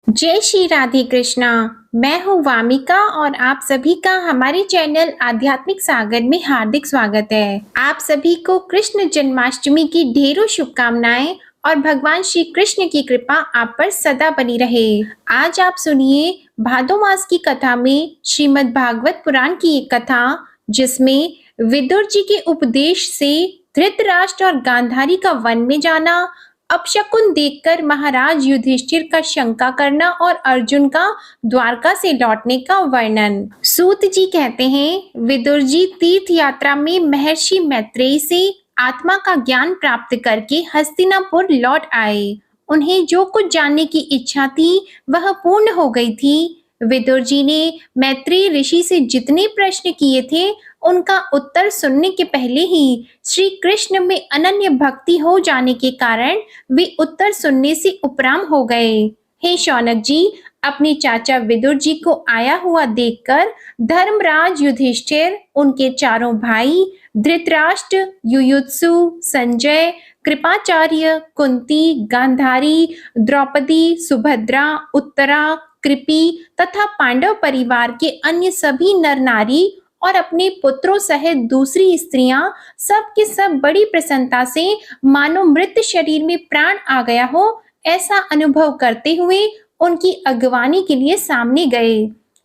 जय श्री राधे कृष्णा। मैं हूँ वामिका और आप सभी का हमारे चैनल आध्यात्मिक सागर में हार्दिक स्वागत है। आप सभी को कृष्ण जन्माष्टमी की ढेरों शुभकामनाएं और भगवान श्री कृष्ण की कृपा आप पर सदा बनी रहे। आज आप सुनिए भादो मास की कथा में श्रीमद् भागवत पुराण की एक कथा, जिसमें विदुर जी के उपदेश से धृतराष्ट्र और गांधारी का वन में जाना, अपशकुन देखकर महाराज युधिष्ठिर का शंका करना और अर्जुन का द्वारका से लौटने का वर्णन। सूत जी कहते हैं, विदुर जी तीर्थ यात्रा में महर्षि मैत्रेयी से आत्मा का ज्ञान प्राप्त करके हस्तिनापुर लौट आए। उन्हें जो कुछ जानने की इच्छा थी वह पूर्ण हो गई थी। विदुर जी ने मैत्रेयी ऋषि से जितने प्रश्न किए थे उनका उत्तर सुनने के पहले ही श्री कृष्ण में अनन्य भक्ति हो जाने के कारण वे उत्तर सुनने से उपराम हो गए। हे शौनक जी, अपने चाचा विदुर जी को आया हुआ देखकर धर्मराज युधिष्ठिर, उनके चारों भाई धृतराष्ट्र, युयुत्सु, संजय, कृपाचार्य, कुंती, गांधारी, द्रौपदी, सुभद्रा, उत्तरा, कृपि तथा पांडव परिवार के अन्य सभी नर नारी और अपने पुत्रों सहित दूसरी स्त्रियां सब के सब बड़ी प्रसन्नता से मानो मृत शरीर में प्राण आ गया हो ऐसा अनुभव करते हुए उनकी अगवानी के लिए सामने गए।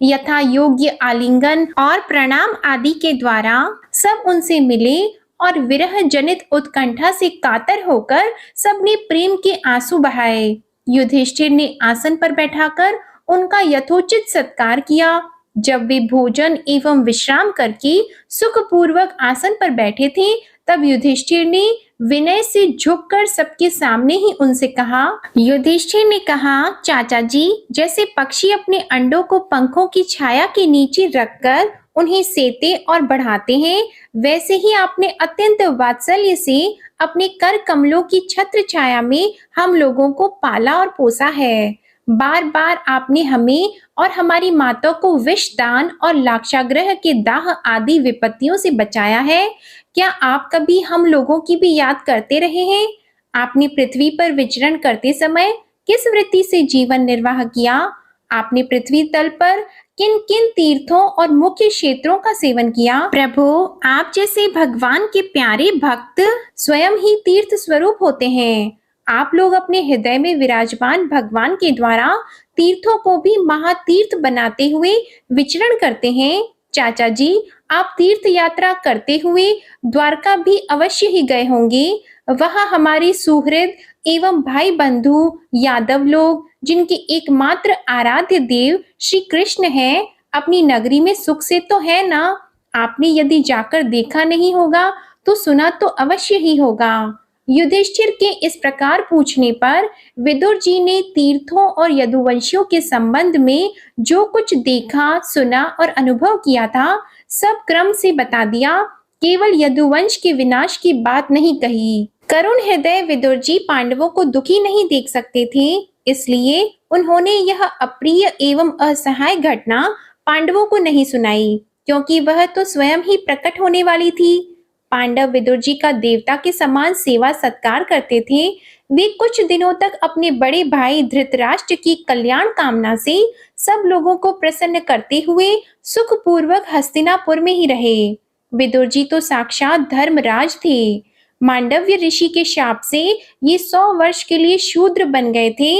यथा योग्य आलिंगन और प्रणाम आदि के द्वारा सब उनसे मिले और विरह जनित उत्कंठा से कातर होकर सबने प्रेम के आंसू बहाए। युधिष्ठिर ने आसन पर बैठाकर उनका यथोचित सत्कार किया। जब वे भोजन एवं विश्राम करके सुखपूर्वक आसन पर बैठे थे, तब युधिष्ठिर ने विनय से झुककर सबके सामने ही उनसे कहा। युधिष्ठिर ने कहा, चाचा जी, जैसे पक्षी अपने अंडों को पंखों की छाया के नीचे रखकर उन्हें सेते और बढ़ाते हैं, वैसे ही आपने अत्यंत वात्सल्य से अपने कर कमलों की छत्र छाया में हम लोगों को पाला और पोसा है। बार बार आपने हमें और हमारी माता को विष दान और लाक्षागृह के दाह आदि विपत्तियों से बचाया है। क्या आप कभी हम लोगों की भी याद करते रहे हैं? आपने पृथ्वी पर विचरण करते समय किस वृत्ति से जीवन निर्वाह किया? आपने पृथ्वी तल पर किन किन तीर्थों और मुख्य क्षेत्रों का सेवन किया? प्रभु, आप जैसे भगवान के प्यारे भक्त स्वयं ही तीर्थ स्वरूप होते हैं। आप लोग अपने हृदय में विराजमान भगवान के द्वारा तीर्थों को भी महातीर्थ बनाते हुए विचरण करते हैं। चाचा जी, आप तीर्थ यात्रा करते हुए द्वारका भी अवश्य ही गए होंगे। वहां हमारे सुहृद एवं भाई बंधु यादव लोग, जिनके एकमात्र आराध्य देव श्री कृष्ण हैं, अपनी नगरी में सुख से तो है ना? आपने यदि जाकर देखा नहीं होगा तो सुना तो अवश्य ही होगा। युधिष्ठिर के इस प्रकार पूछने पर विदुर जी ने तीर्थों और यदुवंशियों के संबंध में जो कुछ देखा, सुना और अनुभव किया था, सब क्रम से बता दिया। केवल यदुवंश के विनाश की बात नहीं कही। करुण हृदय विदुर जी पांडवों को दुखी नहीं देख सकते थे, इसलिए उन्होंने यह अप्रिय एवं असहाय घटना पांडवों को नहीं सुनाई, क्योंकि वह तो स्वयं ही प्रकट होने वाली थी। पांडव विदुर जी का देवता के समान सेवा सत्कार करते थे। वे कुछ दिनों तक अपने बड़े भाई धृतराष्ट्र की कल्याण कामना से सब लोगों को प्रसन्न करते हुए सुखपूर्वक हस्तिनापुर में ही रहे। विदुर जी तो साक्षात धर्मराज थे। मांडव्य ऋषि के शाप से ये 100 वर्ष के लिए शूद्र बन गए थे।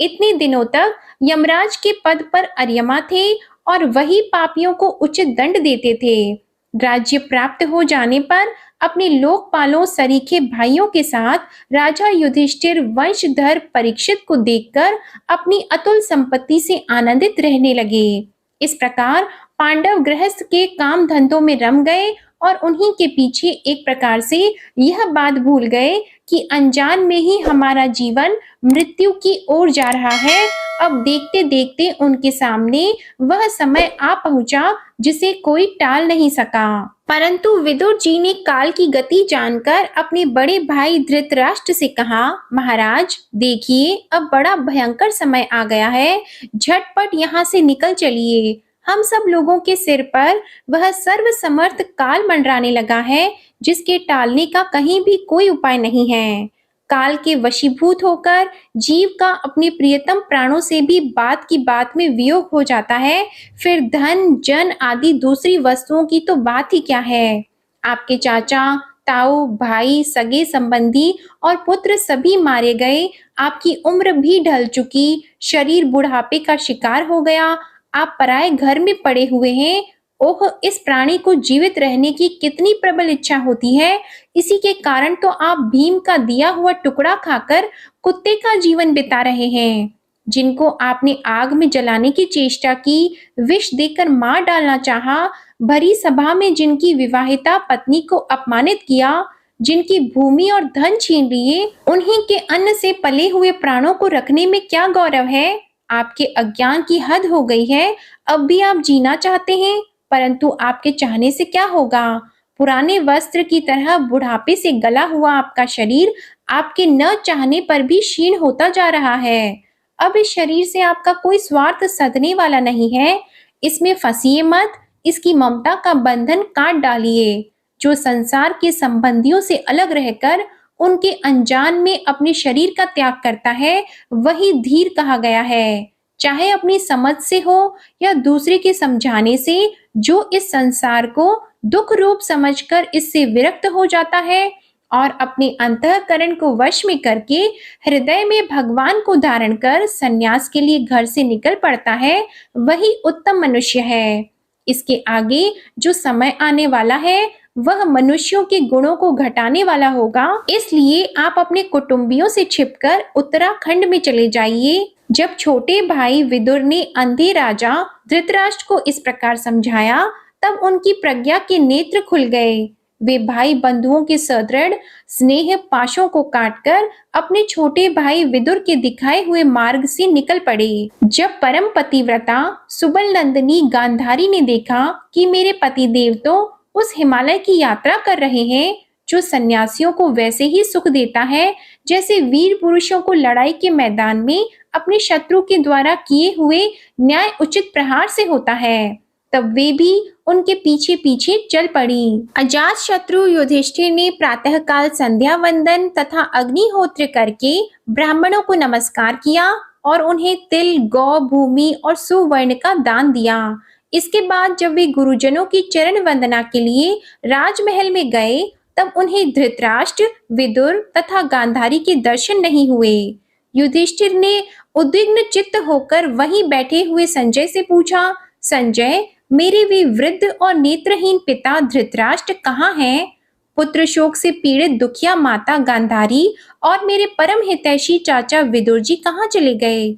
इतने दिनों तक यमराज के पद पर अर्यमा थे और वही पापियों को उचित दंड देते थे। राज्य प्राप्त हो जाने पर अपने लोकपालों सरीखे भाइयों के साथ राजा युधिष्ठिर वंशधर परीक्षित को देखकर अपनी अतुल संपत्ति से आनंदित रहने लगे। इस प्रकार पांडव गृहस्थ के काम धंधों में रम गए और उन्हीं के पीछे एक प्रकार से यह बात भूल गए कि अनजान में ही हमारा जीवन मृत्यु की ओर जा रहा है। अब देखते देखते उनके सामने वह समय आ पहुंचा जिसे कोई टाल नहीं सका। परंतु विदुर जी ने काल की गति जानकर अपने बड़े भाई धृतराष्ट्र से कहा, महाराज देखिए, अब बड़ा भयंकर समय आ गया है, झटपट यहाँ से निकल चलिए। हम सब लोगों के सिर पर वह सर्वसमर्थ काल मंडराने लगा है, जिसके टालने का कहीं भी कोई उपाय नहीं है। काल के वशीभूत होकर जीव का अपने प्रियतम प्राणों से भी बात की बात में वियोग हो जाता है, फिर धन, जन आदि दूसरी वस्तुओं की तो बात ही क्या है। आपके चाचा, ताऊ, भाई, सगे संबंधी और पुत्र सभी मारे गए। आपकी उम्र भी ढल चुकी, शरीर बुढ़ापे का शिकार हो गया। आप पराए घर में पड़े हुए हैं। ओह! इस प्राणी को जीवित रहने की कितनी प्रबल इच्छा होती है। इसी के कारण तो आप भीम का दिया हुआ टुकड़ा खाकर कुत्ते का जीवन बिता रहे हैं। जिनको आपने आग में जलाने की चेष्टा की, विष देकर मार डालना चाहा, भरी सभा में जिनकी विवाहिता पत्नी को अपमानित किया, जिनकी भूमि और धन छीन लिए, उन्हीं के अन्न से पले हुए प्राणों को रखने में क्या गौरव है। आपके अज्ञान की हद हो गई है। अब भी आप जीना चाहते हैं, परंतु आपके चाहने से क्या होगा। पुराने वस्त्र की तरह बुढ़ापे से गला हुआ आपका शरीर आपके न चाहने पर भी क्षीण होता जा रहा है। अब इस शरीर से आपका कोई स्वार्थ सधने वाला नहीं है। इसमें फंसिए मत, इसकी ममता का बंधन काट डालिए। जो संसार के संबंधियों से अलग रहकर उनके अनजान में अपने शरीर का त्याग करता है, वही धीर कहा गया है। चाहे अपनी समझ से हो या दूसरे के समझाने से, जो इस संसार को दुख रूप समझकर इससे विरक्त हो जाता है और अपने अंतःकरण को वश में करके हृदय में भगवान को धारण कर संन्यास के लिए घर से निकल पड़ता है, वही उत्तम मनुष्य है। इसके आगे जो समय आने वाला है, वह मनुष्यों के गुणों को घटाने वाला होगा। इसलिए आप अपने कुटुंबियों से छिपकर उत्तराखंड में चले जाइए। जब छोटे भाई विदुर ने अंधे राजा धृतराष्ट्र को इस प्रकार समझाया, तब उनकी प्रज्ञा के नेत्र खुल गए। वे भाई बंधुओं के सदृढ़ स्नेह पाशों को काटकर अपने छोटे भाई विदुर के दिखाए हुए मार्ग से निकल पड़े। जब परम पतिव्रता सुबल नंदिनी गांधारी ने देखा कि मेरे पतिदेव तो उस हिमालय की यात्रा कर रहे हैं, जो सन्यासियों को वैसे ही सुख देता है जैसे वीर पुरुषों को लड़ाई के मैदान में अपने शत्रु के द्वारा किए हुए न्याय उचित प्रहार से होता है, तब वे भी उनके पीछे पीछे चल पड़ी। अजात शत्रु युधिष्ठिर ने प्रातःकाल संध्या वंदन तथा अग्निहोत्र करके ब्राह्मणों को नमस्कार किया और उन्हें तिल, गौ, भूमि और सुवर्ण का दान दिया। इसके बाद जब वे गुरुजनों की चरण वंदना के लिए राजमहल में गए, तब उन्हें धृतराष्ट्र, विदुर तथा गांधारी के दर्शन नहीं हुए। युधिष्ठिर ने उद्विग्न चित्त होकर वहीं बैठे हुए संजय से पूछा, संजय, मेरे वे वृद्ध और नेत्रहीन पिता धृतराष्ट्र कहाँ हैं? पुत्र शोक से पीड़ित दुखिया माता गांधारी और मेरे परम हितैषी चाचा विदुर जी कहाँ चले गए?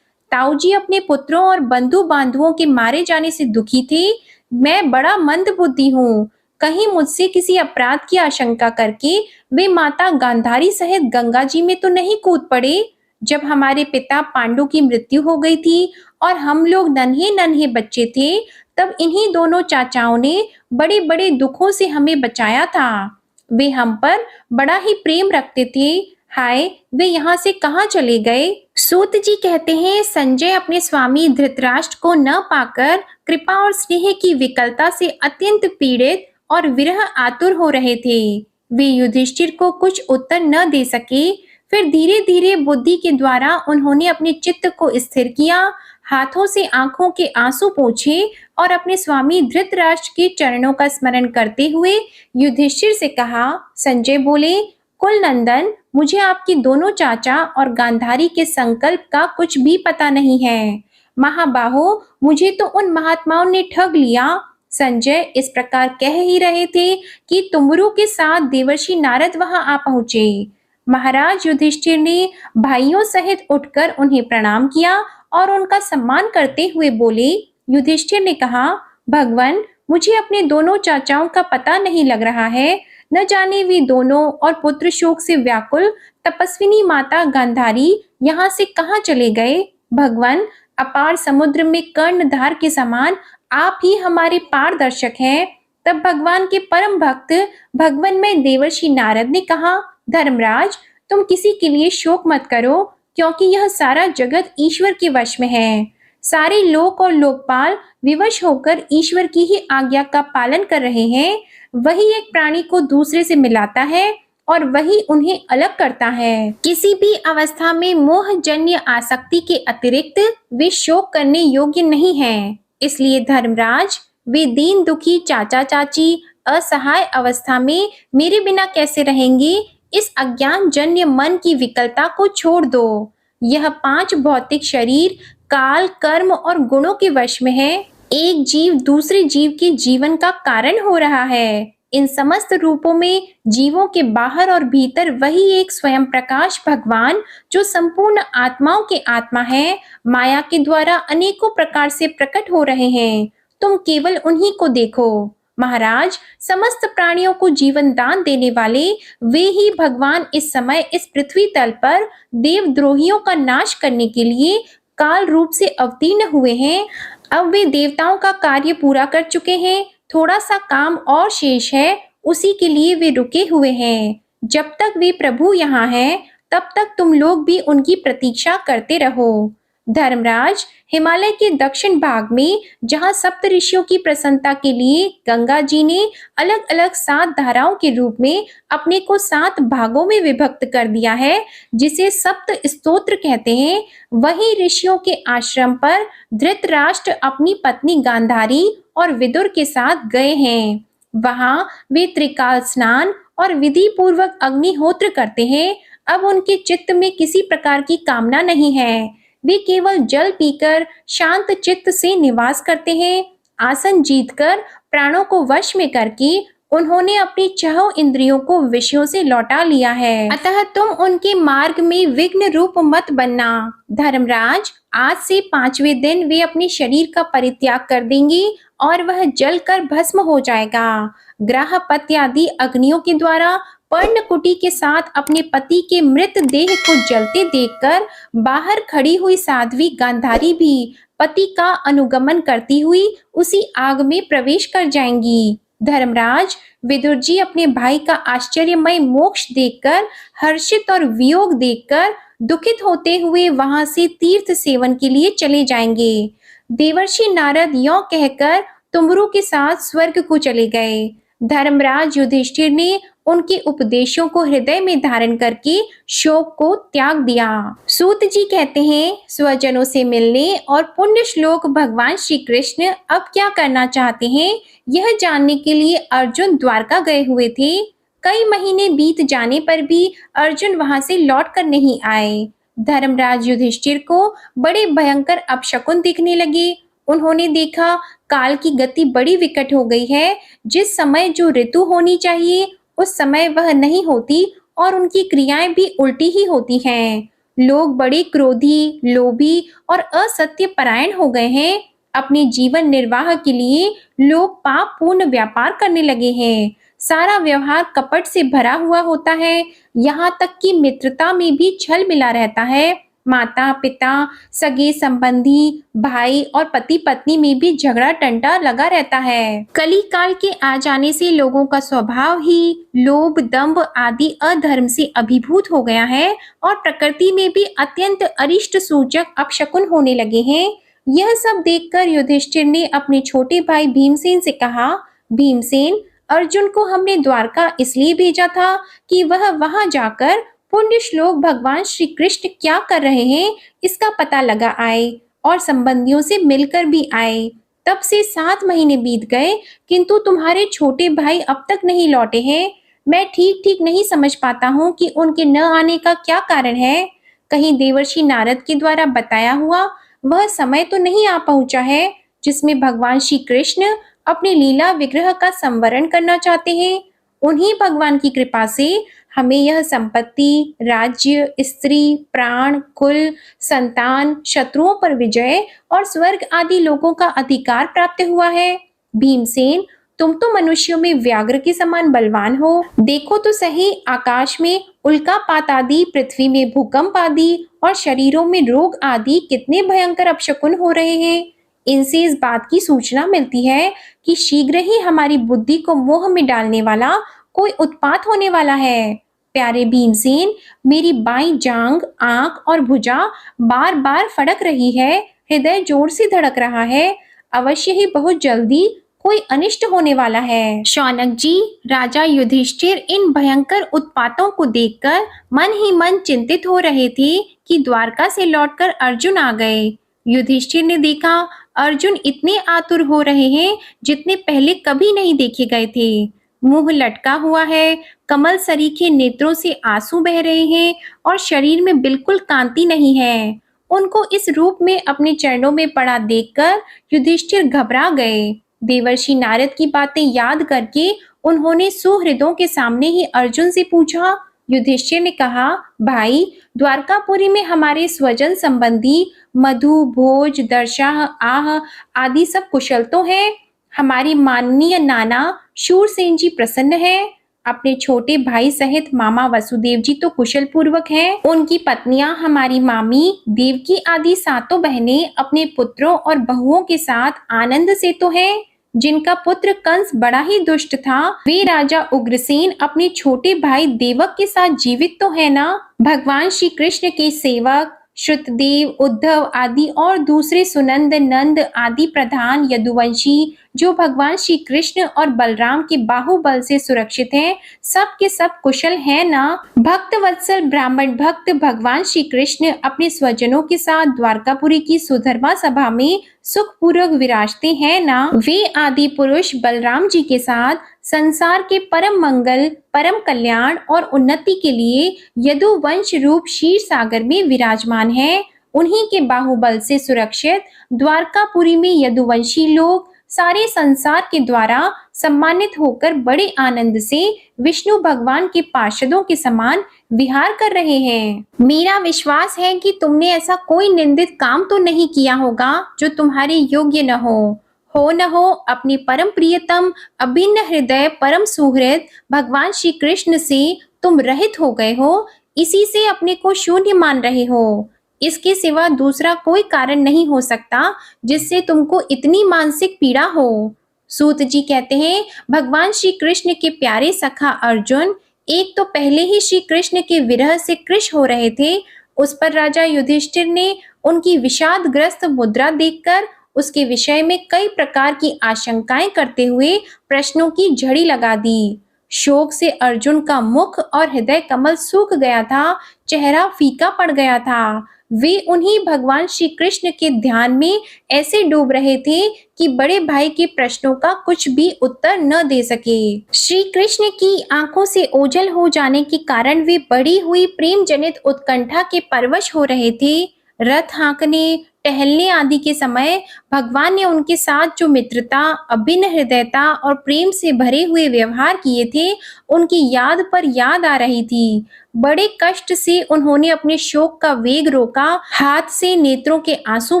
ताऊ जी अपने पुत्रों और बंधु बांधुओं के मारे जाने से दुखी थे। मैं बड़ा मंद बुद्धि हूँ। कहीं मुझसे किसी अपराध की आशंका करके वे माता गांधारी सहित गंगा जी में तो नहीं कूद पड़े? जब हमारे पिता पांडु की मृत्यु हो गई थी और हम लोग नन्हे नन्हे बच्चे थे, तब इन्हीं दोनों चाचाओं ने बड़े बड़े दुखों से हमें बचाया था। वे हम पर बड़ा ही प्रेम रखते थे। हाय, वे यहाँ से कहाँ चले गए? सूत जी कहते हैं, संजय अपने स्वामी धृतराष्ट्र को न पाकर कृपा और स्नेह की विकलता से अत्यंत पीड़ित और विरह आतुर हो रहे थे। वे युधिष्ठिर को कुछ उत्तर न दे सके। फिर धीरे धीरे बुद्धि के द्वारा उन्होंने अपने चित्त को स्थिर किया, हाथों से आंखों के आंसू पोंछे और अपने स्वामी धृतराष्ट्र के चरणों का स्मरण करते हुए युधिष्ठिर से कहा। संजय बोले, कुल नंदन, मुझे आपके दोनों चाचा और गांधारी के संकल्प का कुछ भी पता नहीं है। महाबाहो, मुझे तो उन महात्माओं ने ठग लिया। संजय इस प्रकार कह ही रहे थे कि तुमरू के साथ देवर्षि नारद वहां आ पहुंचे। महाराज युधिष्ठिर ने भाइयों सहित उठकर उन्हें प्रणाम किया और उनका सम्मान करते हुए बोले। युधिष्ठिर ने कहा, भगवान, मुझे अपने दोनों चाचाओं का पता नहीं लग रहा है। न जाने वे दोनों और पुत्र शोक से व्याकुल तपस्विनी माता गांधारी यहाँ से कहाँ चले गए। भगवान, अपार समुद्र में कर्णधार के समान आप ही हमारे पारदर्शक हैं। तब भगवान के परम भक्त भगवान में देवर्षि नारद ने कहा, धर्मराज, तुम किसी के लिए शोक मत करो, क्योंकि यह सारा जगत ईश्वर के वश में है। सारे लोक और लोकपाल विवश होकर ईश्वर की ही आज्ञा का पालन कर रहे हैं। वही एक प्राणी को दूसरे से मिलाता है और वही उन्हें अलग करता है। किसी भी अवस्था में मोहजन्य आसक्ति के अतिरिक्त वे शोक करने योग्य नहीं हैं। इसलिए धर्मराज, वे दीन दुखी चाचा चाची असहाय अवस्था में मेरे बिना कैसे रहेंगे? इस अज्ञान जन्य मन की विकलता को छोड़ दो। यह 5 भौतिक शरीर काल, कर्म और गुणों के वश में है। एक जीव दूसरे जीव के जीवन का कारण हो रहा है। इन समस्त रूपों में जीवों के बाहर और भीतर वही एक स्वयं प्रकाश भगवान, जो संपूर्ण आत्माओं के आत्मा है, माया के द्वारा अनेकों प्रकार से प्रकट हो रहे हैं। तुम केवल उन्हीं को देखो। महाराज, समस्त प्राणियों को जीवन दान देने वाले वे ही भगवान इस समय इस पृथ्वी तल पर देवद्रोहियों का नाश करने के लिए काल रूप से अवतीर्ण हुए हैं। अब वे देवताओं का कार्य पूरा कर चुके हैं। थोड़ा सा काम और शेष है, उसी के लिए वे रुके हुए हैं। जब तक वे प्रभु यहाँ हैं, तब तक तुम लोग भी उनकी प्रतीक्षा करते रहो। धर्मराज, हिमालय के दक्षिण भाग में जहाँ सप्त ऋषियों की प्रसन्नता के लिए गंगा जी ने अलग अलग 7 धाराओं के रूप में अपने को 7 भागों में विभक्त कर दिया है, जिसे सप्त स्तोत्र कहते हैं, वही ऋषियों के आश्रम पर धृतराष्ट्र अपनी पत्नी गांधारी और विदुर के साथ गए हैं। वहां वे त्रिकाल स्नान और विधि पूर्वक अग्निहोत्र करते हैं। अब उनके चित्त में किसी प्रकार की कामना नहीं है। वे केवल जल पीकर शांत चित्त से निवास करते हैं। आसन जीतकर प्राणों को वश में करके उन्होंने अपनी चारों इंद्रियों को विषयों से लौटा लिया है। अतः तुम उनके मार्ग में विघ्न रूप मत बनना। धर्मराज, आज से 5वें दिन वे अपने शरीर का परित्याग कर देंगे और वह जलकर भस्म हो जाएगा। ग्रह पत्यादि अग्नियों के द्वारा पर्णकुटी के साथ अपने पति के मृत देह को जलते देखकर बाहर खड़ी हुई साध्वी गांधारी भी पति का अनुगमन करती हुई उसी आग में प्रवेश कर जाएंगी। धर्मराज, विदुर जी अपने भाई का आश्चर्यमय मोक्ष देखकर, हर्षित और वियोग देखकर दुखित होते हुए वहां से तीर्थ सेवन के लिए चले जाएंगे। देवर्षि नारद यों कहकर तुमरू के साथ स्वर्ग को चले गए। धर्मराज युधिष्ठिर ने उनके उपदेशों को हृदय में धारण करके शोक को त्याग दिया। सूत जी कहते हैं, स्वजनों से मिलने और पुण्य श्लोक भगवान श्री कृष्ण अब क्या करना चाहते हैं, यह जानने के लिए अर्जुन द्वारका गए हुए थे। कई महीने बीत जाने पर भी अर्जुन वहां से लौट कर नहीं आए। धर्मराज युधिष्ठिर को बड़े भयंकर अपशकुन दिखने लगे। उन्होंने देखा काल की गति बड़ी विकट हो गई है। जिस समय जो ऋतु होनी चाहिए उस समय वह नहीं होती और उनकी क्रियाएं भी उल्टी ही होती हैं। लोग बड़े क्रोधी, लोभी और असत्य परायण हो गए हैं। अपने जीवन निर्वाह के लिए लोग पाप पूर्ण व्यापार करने लगे हैं। सारा व्यवहार कपट से भरा हुआ होता है। यहाँ तक कि मित्रता में भी छल मिला रहता है। माता पिता, सगे संबंधी, भाई और पति पत्नी में भी झगड़ा टंटा लगा रहता है। कली काल के आ जाने से लोगों का स्वभाव ही लोभ, दंभ आदि अधर्म से अभिभूत हो गया है और प्रकृति में भी अत्यंत अरिष्ट सूचक अपशकुन होने लगे हैं। यह सब देखकर युधिष्ठिर ने अपने छोटे भाई भीमसेन से कहा, भीमसेन, अर्जुन को हमने द्वारका इसलिए भेजा था कि वह वहां जाकर पुण्य श्लोक भगवान श्री कृष्ण क्या कर रहे हैं इसका पता लगा आए और संबंधियों से मिलकर भी आए। तब से 7 महीने बीत गए, किंतु तुम्हारे छोटे भाई अब तक नहीं लौटे हैं। मैं ठीक नहीं समझ पाता हूँ कि उनके न आने का क्या कारण है। कहीं देवर्षि नारद के द्वारा बताया हुआ वह समय तो नहीं आ पहुंचा है जिसमें भगवान श्री कृष्ण अपने लीला विग्रह का संवरण करना चाहते हैं। उन्हीं भगवान की कृपा से हमें यह संपत्ति, राज्य, स्त्री, प्राण, कुल, संतान, शत्रुओं पर विजय और स्वर्ग आदि लोगों का अधिकार प्राप्त हुआ है। भीमसेन, तुम तो मनुष्यों में व्याघ्र के समान बलवान हो। देखो तो सही, आकाश में उल्कापात आदि, पृथ्वी में भूकंप आदि और शरीरों में रोग आदि कितने भयंकर अपशकुन हो रहे हैं। इनसे इस बात की सूचना मिलती है कि शीघ्र ही हमारी बुद्धि को मोह में डालने वाला कोई उत्पात होने वाला है। प्यारे भीमसेन, मेरी बाईं जांघ, आंख और भुजा बार बार फड़क रही है। हृदय जोर से धड़क रहा है। अवश्य ही बहुत जल्दी कोई अनिष्ट होने वाला है। शौनक जी, राजा युधिष्ठिर इन भयंकर उत्पातों को देखकर मन ही मन चिंतित हो रहे थे कि द्वारका से लौटकर अर्जुन आ गए। युधिष्ठिर ने देखा अर्जुन इतने आतुर हो रहे हैं जितने पहले कभी नहीं देखे गए थे। मुंह लटका हुआ है, कमल सरीखे नेत्रों से आंसू बह रहे हैं और शरीर में बिल्कुल कांति नहीं है। उनको इस रूप में अपने चरणों में पड़ा देखकर युधिष्ठिर घबरा गए। देवर्षि नारद की बातें याद करके उन्होंने सुहृदों के सामने ही अर्जुन से पूछा। युधिष्ठिर ने कहा, भाई, द्वारकापुरी में हमारे स्वजन संबंधी मधु, भोज, दर्शा, आह आदि सब कुशल तो है। हमारी माननीय नाना शूरसेन जी प्रसन्न है। अपने छोटे भाई सहित मामा वसुदेव जी तो कुशल पूर्वक हैं। उनकी पत्नियां हमारी मामी देवकी आदि सातों बहनें अपने पुत्रों और बहुओं के साथ आनंद से तो हैं। जिनका पुत्र कंस बड़ा ही दुष्ट था, वे राजा उग्रसेन अपने छोटे भाई देवक के साथ जीवित तो है ना। भगवान श्री कृष्ण के सेवक श्रुतदेव, उद्धव आदि और दूसरे सुनंद, नंद आदि प्रधान यदुवंशी जो भगवान श्री कृष्ण और बलराम के बाहुबल से सुरक्षित हैं, सब के सब कुशल हैं ना। भक्त वत्सल ब्राह्मण भक्त भगवान श्री कृष्ण अपने स्वजनों के साथ द्वारकापुरी की सुधर्मा सभा में सुखपूर्वक विराजते हैं ना। वे आदि पुरुष बलराम जी के साथ संसार के परम मंगल, परम कल्याण और उन्नति के लिए यदुवंश रूप क्षीर सागर में विराजमान है। उन्हीं के बाहुबल से सुरक्षित द्वारकापुरी में यदुवंशी लोग सारे संसार के द्वारा सम्मानित होकर बड़े आनंद से विष्णु भगवान के पार्षदों के समान विहार कर रहे हैं। मेरा विश्वास है कि तुमने ऐसा कोई निंदित काम तो नहीं किया होगा जो तुम्हारे योग्य न हो न हो अपने परम प्रियतम अभिन्न हृदय परम सुहृद भगवान श्री कृष्ण से तुम रहित हो गए हो, इसी से अपने को शून्य मान रहे हो। इसके सिवा दूसरा कोई कारण नहीं हो सकता जिससे तुमको इतनी मानसिक पीड़ा हो। सूत जी कहते हैं, भगवान श्री कृष्ण के प्यारे सखा अर्जुन एक तो पहले ही श्री कृष्ण के विरह से कृश हो रहे थे। उस पर राजा युधिष्ठिर ने उनकी विषादग्रस्त मुद्रा देखकर उसके विषय में कई प्रकार की आशंकाएं करते हुए प्रश्नों की झड़ी लगा दी। शोक से अर्जुन का मुख और हृदय कमल सूख गया था, चेहरा फीका पड़ गया था। वे उन्हीं भगवान श्री कृष्ण के ध्यान में ऐसे डूब रहे थे कि बड़े भाई के प्रश्नों का कुछ भी उत्तर न दे सके। श्री कृष्ण की आंखों से ओझल हो जाने के कारण वे बढ़ी हुई प्रेम जनित उत्कंठा के परवश हो रहे थे। रथ हाँकने, टहलने आदि के समय भगवान ने उनके साथ जो मित्रता, अभिन्न हृदयता और प्रेम से भरे हुए व्यवहार किए थे, उनकी याद पर याद आ रही थी। बड़े कष्ट से उन्होंने अपने शोक का वेग रोका, हाथ से नेत्रों के आंसू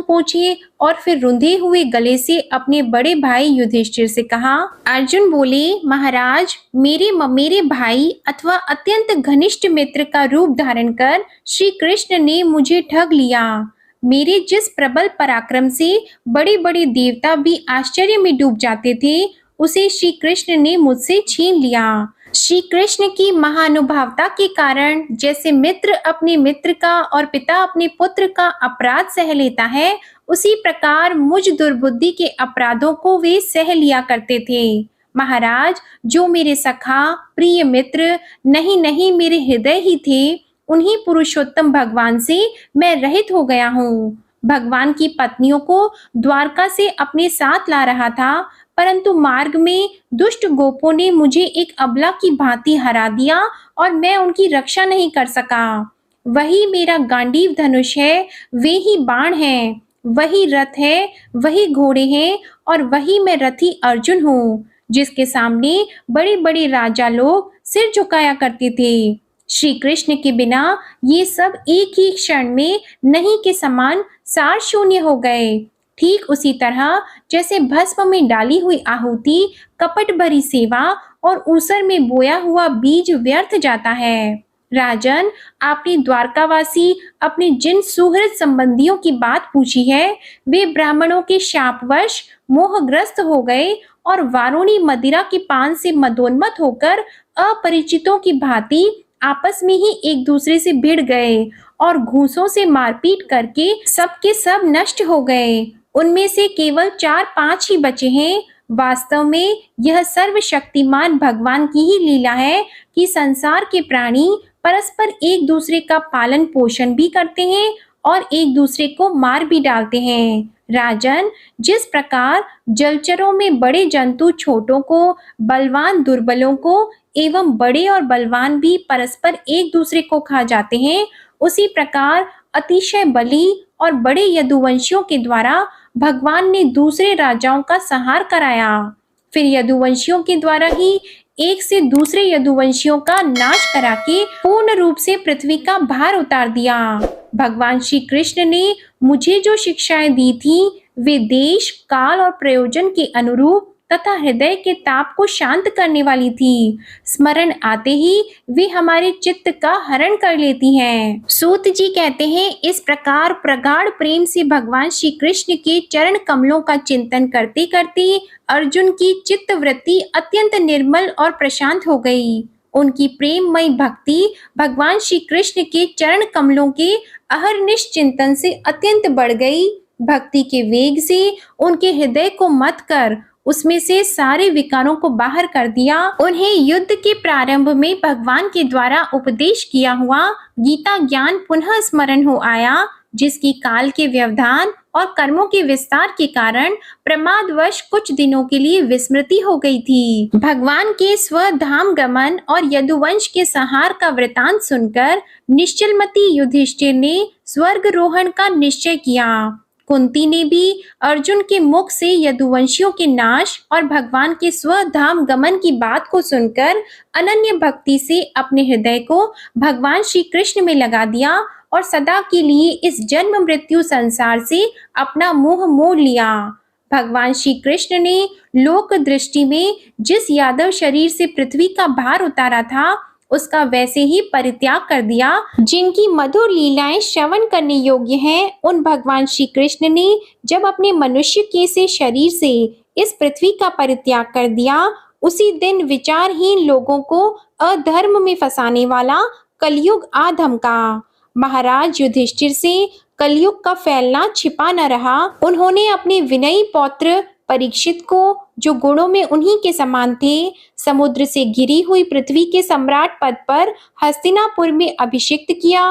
पोंछे और फिर रुंधे हुए गले से अपने बड़े भाई युधिष्ठिर से कहा। अर्जुन बोले, महाराज, मेरे भाई अथवा अत्यंत घनिष्ठ मित्र का रूप धारण कर श्री कृष्ण ने मुझे ठग लिया। मेरे जिस प्रबल पराक्रम से बड़े बड़े देवता भी आश्चर्य में डूब जाते थे, उसे श्री कृष्ण ने मुझसे छीन लिया। श्री कृष्ण की महानुभावता के कारण जैसे मित्र अपने मित्र का और पिता अपने पुत्र का अपराध सह लेता है, उसी प्रकार मुझ दुर्बुद्धि के अपराधों को वे सह लिया करते थे। महाराज, जो मेरे सखा, प्रिय मित्र नहीं मेरे हृदय ही थे, उन्हीं पुरुषोत्तम भगवान से मैं रहित हो गया हूँ। भगवान की पत्नियों को द्वारका से अपने साथ ला रहा था, परंतु मार्ग में दुष्ट गोपों ने मुझे एक अबला की भांति हरा दिया और मैं उनकी रक्षा नहीं कर सका। वही मेरा गांडीव धनुष है, वे ही बाण हैं, वही रथ है, वही घोड़े हैं और वही मैं रथी अर्जुन हूँ, जिसके सामने बड़े बड़े राजा लोग सिर झुकाया करते थे। श्री कृष्ण के बिना ये सब एक ही क्षण में नहीं के समान सार शून्य हो गए। ठीक उसी तरह जैसे भस्म में डाली हुई आहुति, कपट भरी सेवा और ऊसर में बोया हुआ बीज व्यर्थ जाता है। राजन, आपने द्वारकावासी अपने जिन सुहृद संबंधियों की बात पूछी है, वे ब्राह्मणों के शापवश मोहग्रस्त हो गए और वारुणी मदिरा के पान से मदोन्मत्त होकर अपरिचितों की भांति आपस में ही एक दूसरे से भिड़ गए और घूंसों से मारपीट करके सबके सब नष्ट हो गए। उनमें से केवल 4-5 ही बचे हैं। वास्तव में यह सर्वशक्तिमान भगवान की ही लीला है कि संसार के प्राणी परस्पर एक दूसरे का पालन पोषण भी करते हैं और एक दूसरे को मार भी डालते हैं। राजन, जिस प्रकार जलचरों में बड़े जंतु छोटों को, बलवान दुर्बलों को एवं बड़े और बलवान भी परस्पर एक दूसरे को खा जाते हैं, उसी प्रकार अतिशय बली और बड़े यदुवंशियों के द्वारा भगवान ने दूसरे राजाओं का संहार कराया। फिर यदुवंशियों के द्वारा ही एक से दूसरे यदुवंशियों का नाश करा के पूर्ण रूप से पृथ्वी का भार उतार दिया। भगवान श्री कृष्ण ने मुझे जो शिक्षाएं दी थी वे देश, काल और प्रयोजन के अनुरूप तथा हृदय के ताप को शांत करने वाली थी। स्मरण आते ही वे हमारे चित्त का हरण कर लेती हैं। सूत जी कहते हैं, इस प्रकार प्रगाढ़ प्रेम से भगवान श्री कृष्ण के चरण कमलों का चिंतन करते करते अर्जुन की चित्त वृत्ति अत्यंत निर्मल और प्रशांत हो गई। उनकी प्रेममय भक्ति भगवान श्री कृष्ण के चरण कमलों के अहर्निश चिंतन से अत्यंत बढ़ गई। भक्ति के वेग से उनके हृदय को मत कर उसमें से सारे विकारों को बाहर कर दिया। उन्हें युद्ध के प्रारंभ में भगवान के द्वारा उपदेश किया हुआ गीता ज्ञान पुनः स्मरण हो आया, जिसकी काल के व्यवधान और कर्मों के विस्तार के कारण प्रमादवश कुछ दिनों के लिए विस्मृति हो गई थी। भगवान के स्वधाम गमन और यदुवंश के संहार का वृतांत सुनकर निश्चलमती युधिष्ठिर ने स्वर्गरोहण का निश्चय किया। कुंती ने भी अर्जुन के मुख से यदुवंशियों के नाश और भगवान के स्वधाम गमन की बात को सुनकर अनन्य भक्ति से अपने हृदय को भगवान श्री कृष्ण में लगा दिया और सदा के लिए इस जन्म मृत्यु संसार से अपना मुंह मोड़ लिया। भगवान श्री कृष्ण ने लोक दृष्टि में जिस यादव शरीर से पृथ्वी का भार उतारा था उसका वैसे ही परित्याग कर दिया। जिनकी मधुर लीलाएं श्रवण करने योग्य हैं, उन भगवान श्री कृष्ण ने जब अपने मनुष्य के से शरीर से इस पृथ्वी का परित्याग कर दिया, उसी दिन विचारहीन लोगों को अधर्म में फंसाने वाला कलयुग आ धमका। महाराज युधिष्ठिर से कलयुग का फैलना छिपा न रहा। उन्होंने अपने विनयी पौत्र परीक्षित को, जो गुणों में उन्हीं के समान थे, समुद्र से घिरी हुई पृथ्वी के सम्राट पद पर हस्तिनापुर में अभिषिक्त किया।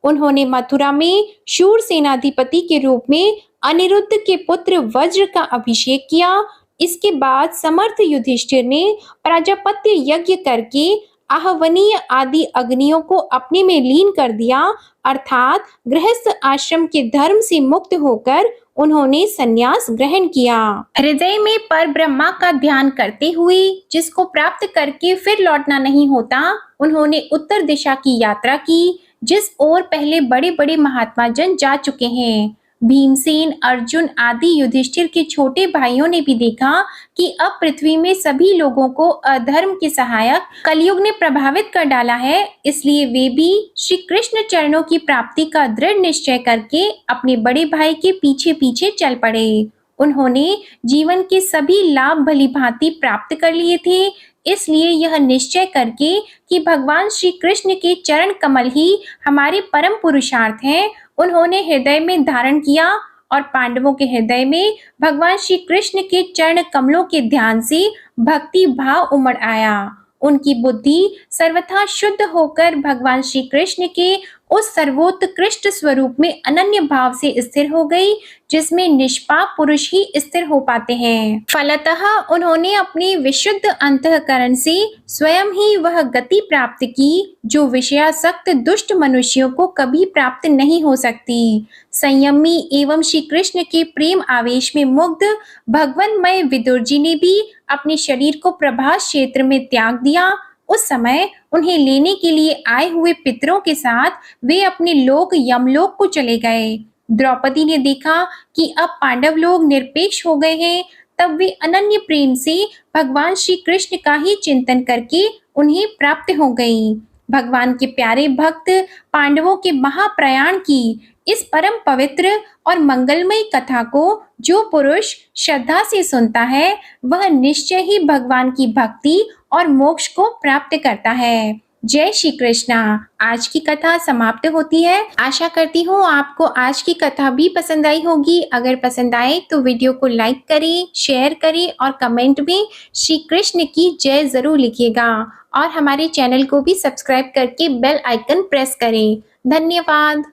उन्होंने मथुरा में शूर सेनाधिपति के रूप में अनिरुद्ध के पुत्र वज्र का अभिषेक किया। इसके बाद समर्थ युधिष्ठिर ने प्राजापत्य यज्ञ करके आहवनीय आदि अग्नियों को अपने में लीन कर दिया, अर्थात गृहस्थ आश्रम के धर्म से मुक्त होकर उन्होंने संन्यास ग्रहण किया। हृदय में पर ब्रह्मा का ध्यान करते हुए, जिसको प्राप्त करके फिर लौटना नहीं होता, उन्होंने उत्तर दिशा की यात्रा की, जिस ओर पहले बड़े बड़े महात्मा जन जा चुके हैं। भीमसेन, अर्जुन आदि युधिष्ठिर के छोटे भाइयों ने भी देखा कि अब पृथ्वी में सभी लोगों को अधर्म के सहायक कलयुग ने प्रभावित कर डाला है, इसलिए वे भी श्री कृष्ण चरणों की प्राप्ति का दृढ़ निश्चय करके अपने बड़े भाई के पीछे पीछे चल पड़े। उन्होंने जीवन के सभी लाभ भली भांति प्राप्त कर लिए थे, इसलिए यह निश्चय करके कि भगवान श्री कृष्ण के चरण कमल ही हमारे परम पुरुषार्थ हैं, उन्होंने हृदय में धारण किया और पांडवों के हृदय में भगवान श्री कृष्ण के चरण कमलों के ध्यान से भक्ति भाव उमड़ आया। उनकी बुद्धि सर्वथा शुद्ध होकर भगवान श्री कृष्ण के उस सर्वोत्कृष्ट स्वरूप में अनन्य भाव से स्थिर हो गई, जिसमें निष्पाप पुरुष ही स्थिर हो पाते हैं। फलतः उन्होंने अपने विशुद्ध अंतःकरण से स्वयं ही वह गति प्राप्त की जो विषयासक्त दुष्ट मनुष्यों को कभी प्राप्त नहीं हो सकती। संयमी एवं श्री कृष्ण के प्रेम आवेश में मुग्ध भगवन्मय विदुर जी ने भी अपने शरीर को प्रभास क्षेत्र में त्याग दिया। उस समय उन्हें लेने के लिए आए हुए पितरों के साथ वे अपने लोक यमलोक को चले गए। द्रौपदी ने देखा कि अब पांडव लोग निरपेक्ष हो गए हैं, तब वे अनन्य प्रेम से भगवान श्री कृष्ण का ही चिंतन करके उन्हें प्राप्त हो गई। भगवान के प्यारे भक्त पांडवों के महाप्रयाण की इस परम पवित्र और मंगलमय कथा को जो पुरुष श्रद्धा से सुनता है, वह निश्चय ही भगवान की भक्ति और मोक्ष को प्राप्त करता है। जय श्री कृष्णा। आज की कथा समाप्त होती है। आशा करती हूँ आपको आज की कथा भी पसंद आई होगी। अगर पसंद आए तो वीडियो को लाइक करें, शेयर करें और कमेंट में श्री कृष्ण की जय जरूर लिखिएगा और हमारे चैनल को भी सब्सक्राइब करके बेल आइकन प्रेस करें। धन्यवाद।